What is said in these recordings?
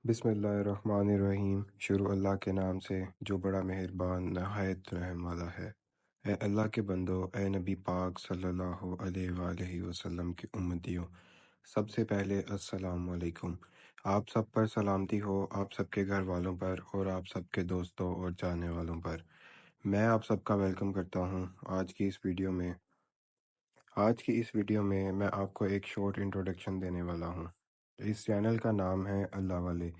बिस्मिल्लाहिर्रहमानिर्रहीम। शुरू अल्लाह के नाम से जो बड़ा मेहरबान नहायत रहम वाला है। ए अल्लाह के बंदो, ए नबी पाक सल्लल्लाहु अलैहि वसल्लम की उम्मतियों, सबसे पहले अस्सलाम वालेकुम। आप सब पर सलामती हो, आप सबके घर वालों पर और आप सबके दोस्तों और चाहने वालों पर। मैं आप सबका वेलकम करता हूँ आज की इस वीडियो में मैं आपको एक शॉर्ट इंट्रोडक्शन देने वाला हूँ। इस चैनल का नाम है अल्लाह वाले।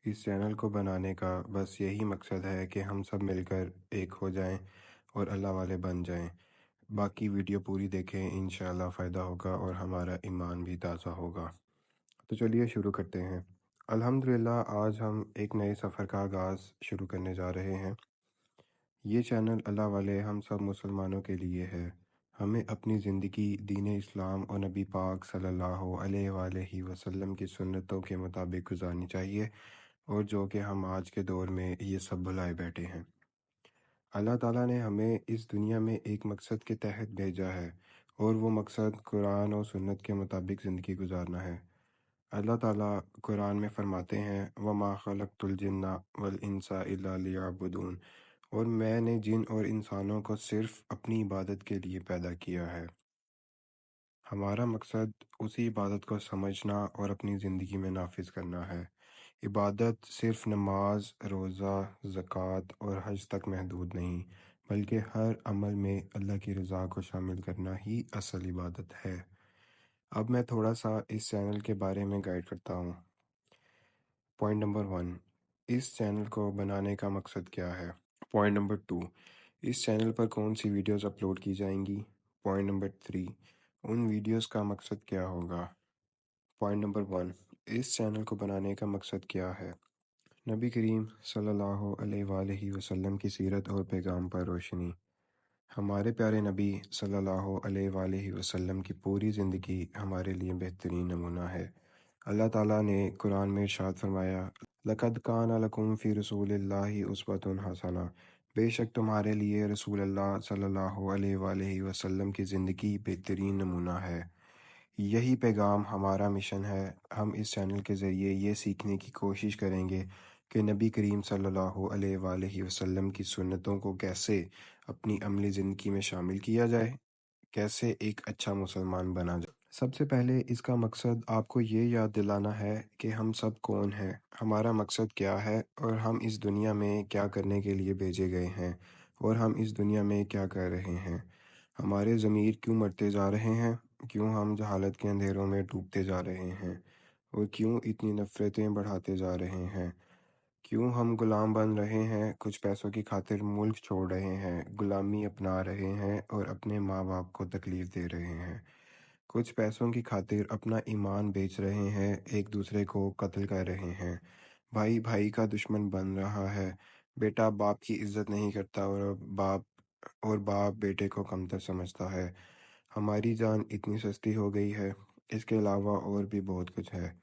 इस चैनल को बनाने का बस यही मकसद है कि हम सब मिलकर एक हो जाएं और अल्लाह वाले बन जाएं। बाकी वीडियो पूरी देखें, इंशाल्लाह फ़ायदा होगा और हमारा ईमान भी ताज़ा होगा। तो चलिए शुरू करते हैं। अल्हम्दुलिल्लाह, आज हम एक नए सफ़र का आगाज़ शुरू करने जा रहे हैं। ये चैनल अल्लाह वाले हम सब मुसलमानों के लिए है। हमें अपनी ज़िंदगी दीन इस्लाम और नबी पाक सल्लल्लाहु अलैहि वसल्लम की सुन्नतों के मुताबिक गुजारनी चाहिए, और जो कि हम आज के दौर में ये सब भुलाए बैठे हैं। अल्लाह ताला ने हमें इस दुनिया में एक मकसद के तहत भेजा है, और वो मकसद कुरान और सुन्नत के मुताबिक ज़िंदगी गुजारना है। अल्लाह ताला कुरान में फरमाते हैं, वमा खलक़तुल जिन्ना वल इंसा इल्ला लियअबुदून, और मैंने जिन और इंसानों को सिर्फ अपनी इबादत के लिए पैदा किया है। हमारा मकसद उसी इबादत को समझना और अपनी ज़िंदगी में नाफिज करना है। इबादत सिर्फ नमाज, रोज़ा, ज़कात और हज तक महदूद नहीं, बल्कि हर अमल में अल्लाह की रज़ा को शामिल करना ही असल इबादत है। अब मैं थोड़ा सा इस चैनल के बारे में गाइड करता हूँ। पॉइंट नंबर 1, इस चैनल को बनाने का मकसद क्या है। पॉइंट नंबर 2, इस चैनल पर कौन सी वीडियोस अपलोड की जाएंगी। पॉइंट नंबर 3, उन वीडियोस का मकसद क्या होगा। पॉइंट नंबर 1, इस चैनल को बनाने का मकसद क्या है। नबी करीम सल्लल्लाहु अलैहि वसल्लम की सीरत और पैगाम पर रोशनी। हमारे प्यारे नबी सल्लल्लाहु अलैहि वसल्लम की पूरी ज़िंदगी हमारे लिए बेहतरीन नमूना है। अल्लाह ताला ने कुरान में इरशाद फरमाया, लक़द कान लकुम फ़ी रसूलिल्लाहि उस्वतुन हसना, बेशक तुम्हारे लिए रसूल अल्लाह सल्लल्लाहु अलैहि वसल्लम की ज़िंदगी बेहतरीन नमूना है। यही पैगाम हमारा मिशन है। हम इस चैनल के ज़रिए ये सीखने की कोशिश करेंगे कि नबी करीम सल्लल्लाहु अलैहि वसल्लम की सुन्नतों को कैसे अपनी अमली ज़िंदगी में शामिल किया जाए, कैसे एक अच्छा मुसलमान बना जाए। सबसे पहले इसका मकसद आपको ये याद दिलाना है कि हम सब कौन हैं, हमारा मकसद क्या है, और हम इस दुनिया में क्या करने के लिए भेजे गए हैं, और हम इस दुनिया में क्या कर रहे हैं। हमारे ज़मीर क्यों मरते जा रहे हैं, क्यों हम जहालत के अंधेरों में डूबते जा रहे हैं, और क्यों इतनी नफ़रतें बढ़ाते जा रहे हैं। क्यों हम गुलाम बन रहे हैं, कुछ पैसों की खातिर मुल्क छोड़ रहे हैं, गुलामी अपना रहे हैं और अपने माँ बाप को तकलीफ़ दे रहे हैं। कुछ पैसों की खातिर अपना ईमान बेच रहे हैं, एक दूसरे को कत्ल कर रहे हैं, भाई भाई का दुश्मन बन रहा है, बेटा बाप की इज्जत नहीं करता और बाप बेटे को कमतर समझता है। हमारी जान इतनी सस्ती हो गई है। इसके अलावा और भी बहुत कुछ है।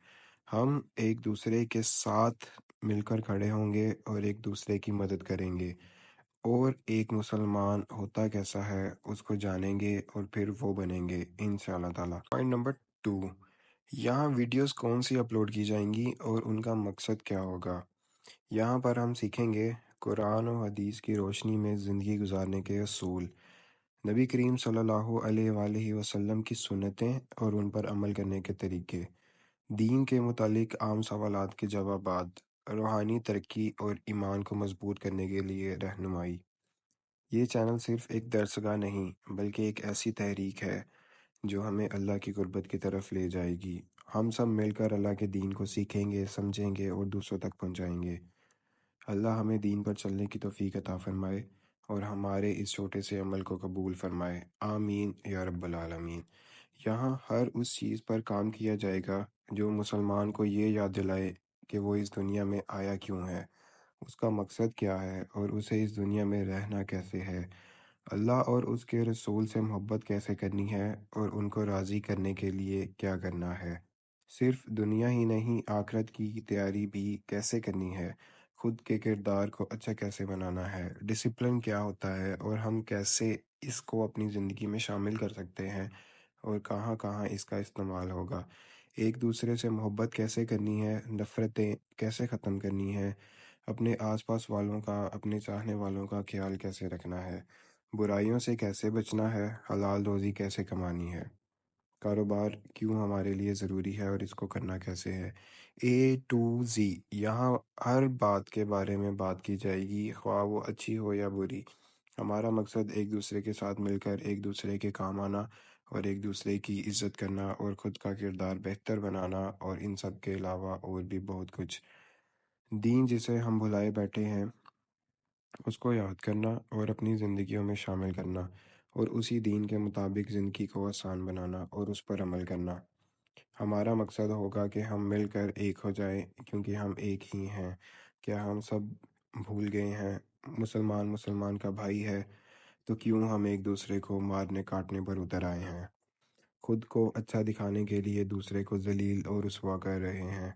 हम एक दूसरे के साथ मिलकर खड़े होंगे और एक दूसरे की मदद करेंगे, और एक मुसलमान होता कैसा है उसको जानेंगे और फिर वो बनेंगे इंशाअल्लाह ताला। पॉइंट नंबर 2, यहाँ वीडियोस कौन सी अपलोड की जाएंगी और उनका मकसद क्या होगा। यहाँ पर हम सीखेंगे कुरान और हदीस की रोशनी में ज़िंदगी गुजारने के असूल, नबी करीम सल्लल्लाहु अलैहि वसल्लम की सुन्नतें और उन पर अमल करने के तरीके, दीन के मुतालिक आम सवालात के जवाबात, रूहानी तरक्की और ईमान को मजबूत करने के लिए रहनुमाई। ये चैनल सिर्फ एक दरसगाह नहीं, बल्कि एक ऐसी तहरीक है जो हमें अल्लाह की गुर्बत की तरफ ले जाएगी। हम सब मिलकर अल्लाह के दीन को सीखेंगे, समझेंगे और दूसरों तक पहुंचाएंगे। अल्लाह हमें दीन पर चलने की तौफीक अता फरमाए और हमारे इस छोटे से अमल को कबूल फरमाए। आमीन या रब्बल आलमीन। यहाँ हर उस चीज़ पर काम किया जाएगा जो मुसलमान को ये याद दिलाए कि वो इस दुनिया में आया क्यों है, उसका मकसद क्या है और उसे इस दुनिया में रहना कैसे है, अल्लाह और उसके रसूल से मोहब्बत कैसे करनी है और उनको राज़ी करने के लिए क्या करना है। सिर्फ दुनिया ही नहीं, आखिरत की तैयारी भी कैसे करनी है, खुद के किरदार को अच्छा कैसे बनाना है, डिसिप्लिन क्या होता है और हम कैसे इसको अपनी ज़िंदगी में शामिल कर सकते हैं और कहाँ कहाँ इसका इस्तेमाल होगा। ایک دوسرے سے محبت کیسے کرنی ہے، نفرتیں کیسے ختم کرنی ہے، اپنے آس پاس والوں کا، اپنے چاہنے والوں کا خیال کیسے رکھنا ہے، برائیوں سے کیسے بچنا ہے، حلال روزی کیسے کمانی ہے، کاروبار کیوں ہمارے لیے ضروری ہے اور اس کو کرنا کیسے ہے، A to Z یہاں ہر بات کے بارے میں بات کی جائے گی، خواہ وہ اچھی ہو یا بری۔ ہمارا مقصد ایک دوسرے کے ساتھ مل کر ایک دوسرے کے کام آنا اور ایک دوسرے کی عزت کرنا اور خود کا کردار بہتر بنانا، اور ان سب کے علاوہ اور بھی بہت کچھ۔ دین جسے ہم بھلائے بیٹھے ہیں اس کو یاد کرنا اور اپنی زندگیوں میں شامل کرنا، اور اسی دین کے مطابق زندگی کو آسان بنانا اور اس پر عمل کرنا۔ ہمارا مقصد ہوگا کہ ہم مل کر ایک ہو جائیں، کیونکہ ہم ایک ہی ہیں۔ کیا ہم سب بھول گئے ہیں؟ مسلمان مسلمان کا بھائی ہے، تو کیوں ہم ایک دوسرے کو مارنے کاٹنے پر اتر آئے ہیں؟ خود کو اچھا دکھانے کے لیے دوسرے کو ذلیل اور رسوا کر رہے ہیں۔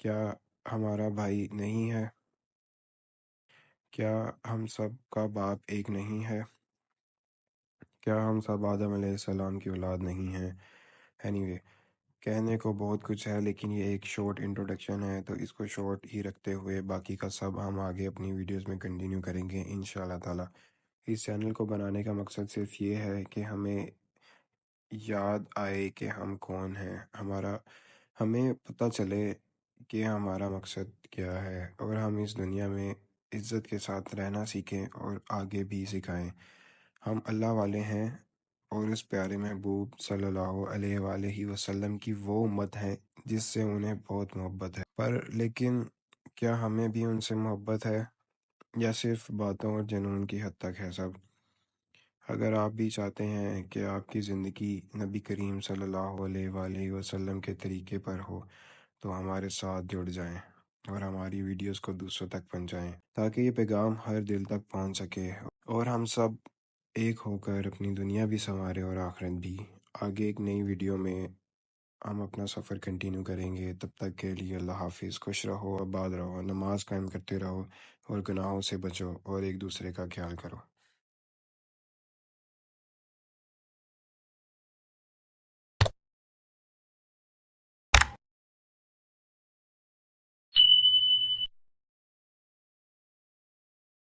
کیا ہمارا بھائی نہیں ہے؟ کیا ہم سب کا باپ ایک نہیں ہے؟ کیا ہم سب آدم علیہ السلام کی اولاد نہیں ہیں؟ اینی کہنے کو بہت کچھ ہے، لیکن یہ ایک شارٹ انٹروڈکشن ہے، تو اس کو شارٹ ہی رکھتے ہوئے باقی کا سب ہم آگے اپنی ویڈیوز میں کنٹینیو کریں گے انشاءاللہ تعالی۔ اس چینل کو بنانے کا مقصد صرف یہ ہے کہ ہمیں یاد آئے کہ ہم کون ہیں، ہمیں پتہ چلے کہ ہمارا مقصد کیا ہے، اور ہم اس دنیا میں عزت کے ساتھ رہنا سیکھیں اور آگے بھی سکھائیں۔ ہم اللہ والے ہیں اور اس پیارے محبوب صلی اللہ علیہ وآلہ وسلم کی وہ امت ہے جس سے انہیں بہت محبت ہے، لیکن کیا ہمیں بھی ان سے محبت ہے، یا صرف باتوں اور جنون کی حد تک ہے سب؟ اگر آپ بھی چاہتے ہیں کہ آپ کی زندگی نبی کریم صلی اللہ علیہ وآلہ وسلم کے طریقے پر ہو، تو ہمارے ساتھ جڑ جائیں اور ہماری ویڈیوز کو دوسروں تک پہنچائیں، تاکہ یہ پیغام ہر دل تک پہنچ سکے اور ہم سب ایک ہو کر اپنی دنیا بھی سنوارے اور آخرت بھی۔ آگے ایک نئی ویڈیو میں ہم اپنا سفر کنٹینیو کریں گے، تب تک کے لیے اللہ حافظ۔ خوش رہو، آباد رہو، نماز قائم کرتے رہو اور گناہوں سے بچو اور ایک دوسرے کا خیال کرو۔